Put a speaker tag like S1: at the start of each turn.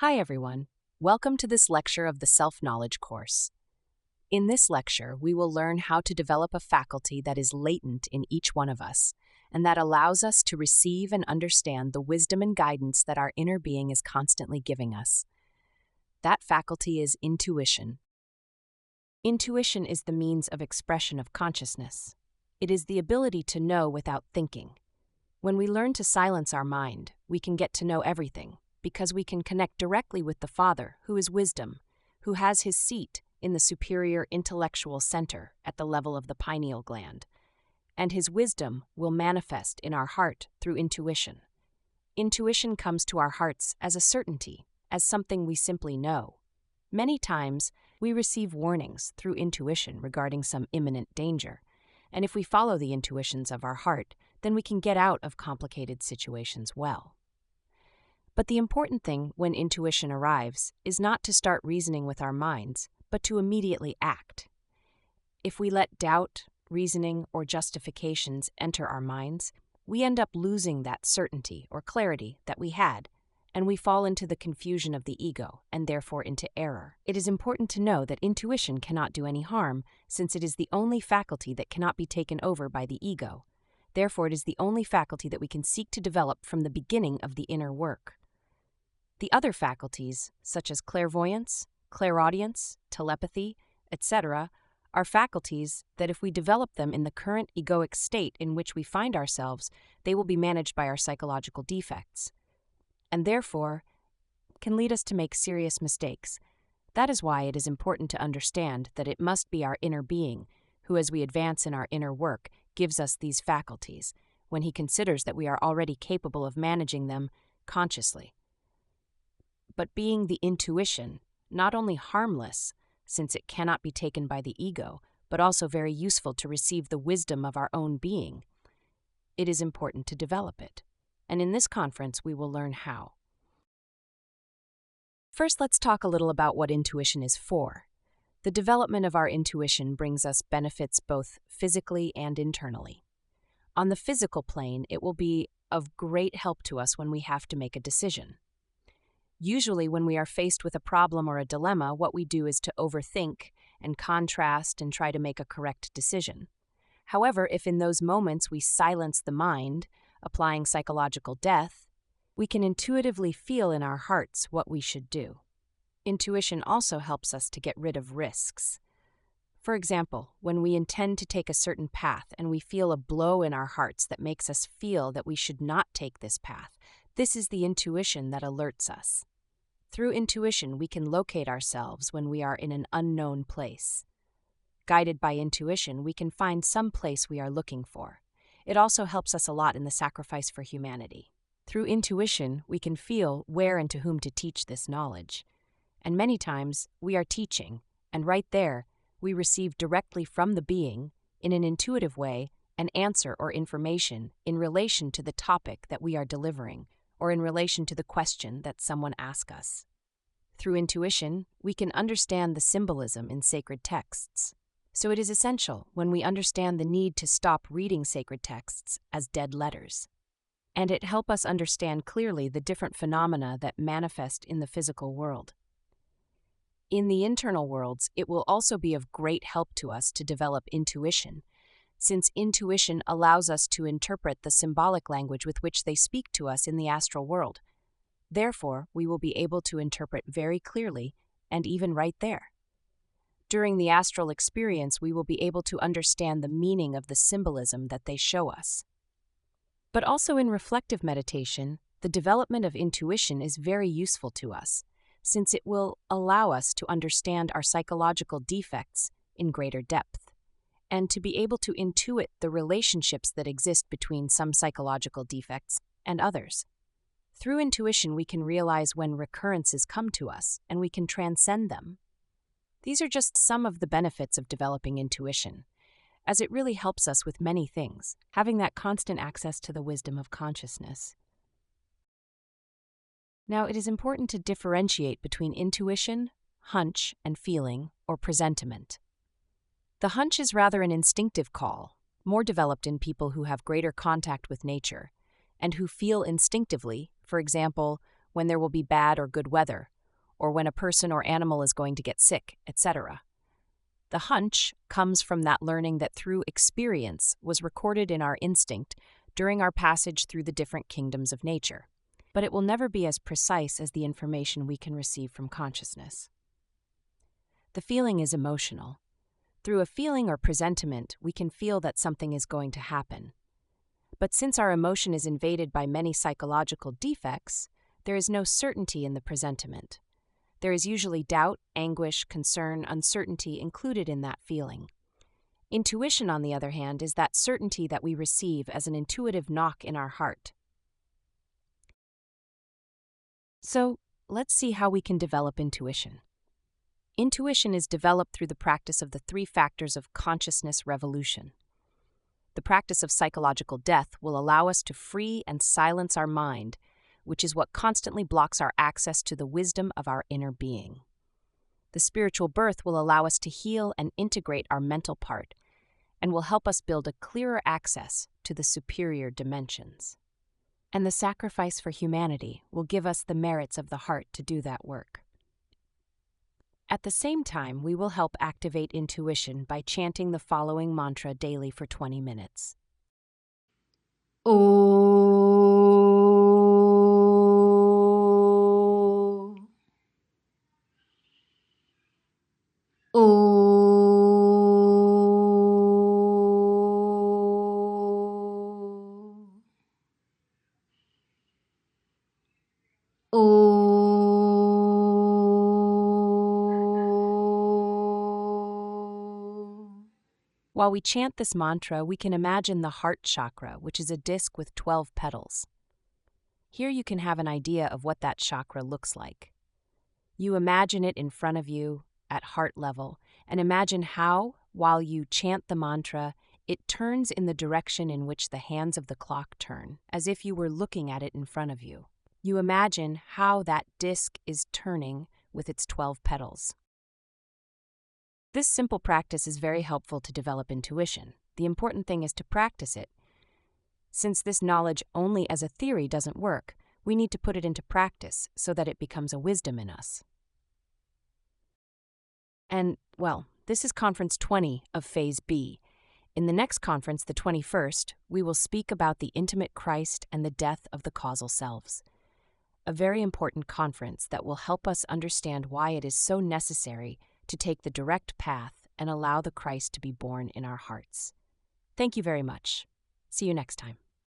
S1: Hi everyone. Welcome to this lecture of the Self-Knowledge course. In this lecture, we will learn how to develop a faculty that is latent in each one of us and that allows us to receive and understand the wisdom and guidance that our inner being is constantly giving us. That faculty is intuition. Intuition is the means of expression of consciousness. It is the ability to know without thinking. When we learn to silence our mind, we can get to know everything, because we can connect directly with the Father, who is wisdom, who has his seat in the superior intellectual center at the level of the pineal gland. And his wisdom will manifest in our heart through intuition. Intuition comes to our hearts as a certainty, as something we simply know. Many times, we receive warnings through intuition regarding some imminent danger, and if we follow the intuitions of our heart, then we can get out of complicated situations well. But the important thing when intuition arrives is not to start reasoning with our minds, but to immediately act. If we let doubt, reasoning, or justifications enter our minds, we end up losing that certainty or clarity that we had, and we fall into the confusion of the ego and therefore into error. It is important to know that intuition cannot do any harm, since it is the only faculty that cannot be taken over by the ego. Therefore, it is the only faculty that we can seek to develop from the beginning of the inner work. The other faculties, such as clairvoyance, clairaudience, telepathy, etc., are faculties that if we develop them in the current egoic state in which we find ourselves, they will be managed by our psychological defects, and therefore can lead us to make serious mistakes. That is why it is important to understand that it must be our inner being who, as we advance in our inner work, gives us these faculties, when he considers that we are already capable of managing them consciously. But being the intuition, not only harmless, since it cannot be taken by the ego, but also very useful to receive the wisdom of our own being, it is important to develop it. And in this conference, we will learn how. First, let's talk a little about what intuition is for. The development of our intuition brings us benefits both physically and internally. On the physical plane, it will be of great help to us when we have to make a decision. Usually, when we are faced with a problem or a dilemma, what we do is to overthink and contrast and try to make a correct decision. However, if in those moments we silence the mind, applying psychological death, we can intuitively feel in our hearts what we should do. Intuition also helps us to get rid of risks. For example, when we intend to take a certain path and we feel a blow in our hearts that makes us feel that we should not take this path, this is the intuition that alerts us. Through intuition, we can locate ourselves when we are in an unknown place. Guided by intuition, we can find some place we are looking for. It also helps us a lot in the sacrifice for humanity. Through intuition, we can feel where and to whom to teach this knowledge. And many times, we are teaching, and right there, we receive directly from the being, in an intuitive way, an answer or information in relation to the topic that we are delivering, or in relation to the question that someone asks us. Through intuition, we can understand the symbolism in sacred texts. So it is essential when we understand the need to stop reading sacred texts as dead letters. And it helps us understand clearly the different phenomena that manifest in the physical world. In the internal worlds, it will also be of great help to us to develop intuition, since intuition allows us to interpret the symbolic language with which they speak to us in the astral world. Therefore, we will be able to interpret very clearly and even right there. During the astral experience, we will be able to understand the meaning of the symbolism that they show us. But also in reflective meditation, the development of intuition is very useful to us, since it will allow us to understand our psychological defects in greater depth, and to be able to intuit the relationships that exist between some psychological defects and others. Through intuition, we can realize when recurrences come to us, and we can transcend them. These are just some of the benefits of developing intuition, as it really helps us with many things, having that constant access to the wisdom of consciousness. Now, it is important to differentiate between intuition, hunch, and feeling, or presentiment. The hunch is rather an instinctive call, more developed in people who have greater contact with nature, and who feel instinctively, for example, when there will be bad or good weather, or when a person or animal is going to get sick, etc. The hunch comes from that learning that through experience was recorded in our instinct during our passage through the different kingdoms of nature. But it will never be as precise as the information we can receive from consciousness. The feeling is emotional. Through a feeling or presentiment, we can feel that something is going to happen. But since our emotion is invaded by many psychological defects, there is no certainty in the presentiment. There is usually doubt, anguish, concern, uncertainty included in that feeling. Intuition, on the other hand, is that certainty that we receive as an intuitive knock in our heart. So, let's see how we can develop intuition. Intuition is developed through the practice of the 3 factors of consciousness revolution. The practice of psychological death will allow us to free and silence our mind, which is what constantly blocks our access to the wisdom of our inner being. The spiritual birth will allow us to heal and integrate our mental part, and will help us build a clearer access to the superior dimensions. And the sacrifice for humanity will give us the merits of the heart to do that work. At the same time, we will help activate intuition by chanting the following mantra daily for 20 minutes.
S2: O
S1: While we chant this mantra, we can imagine the heart chakra, which is a disc with 12 petals. Here you can have an idea of what that chakra looks like. You imagine it in front of you at heart level, and imagine how, while you chant the mantra, it turns in the direction in which the hands of the clock turn, as if you were looking at it in front of you. You imagine how that disc is turning with its 12 petals. This simple practice is very helpful to develop intuition. The important thing is to practice it. Since this knowledge only as a theory doesn't work, we need to put it into practice so that it becomes a wisdom in us. And, well, this is Conference 20 of Phase B. In the next conference, the 21st, we will speak about the intimate Christ and the death of the causal selves. A very important conference that will help us understand why it is so necessary to take the direct path and allow the Christ to be born in our hearts. Thank you very much. See you next time.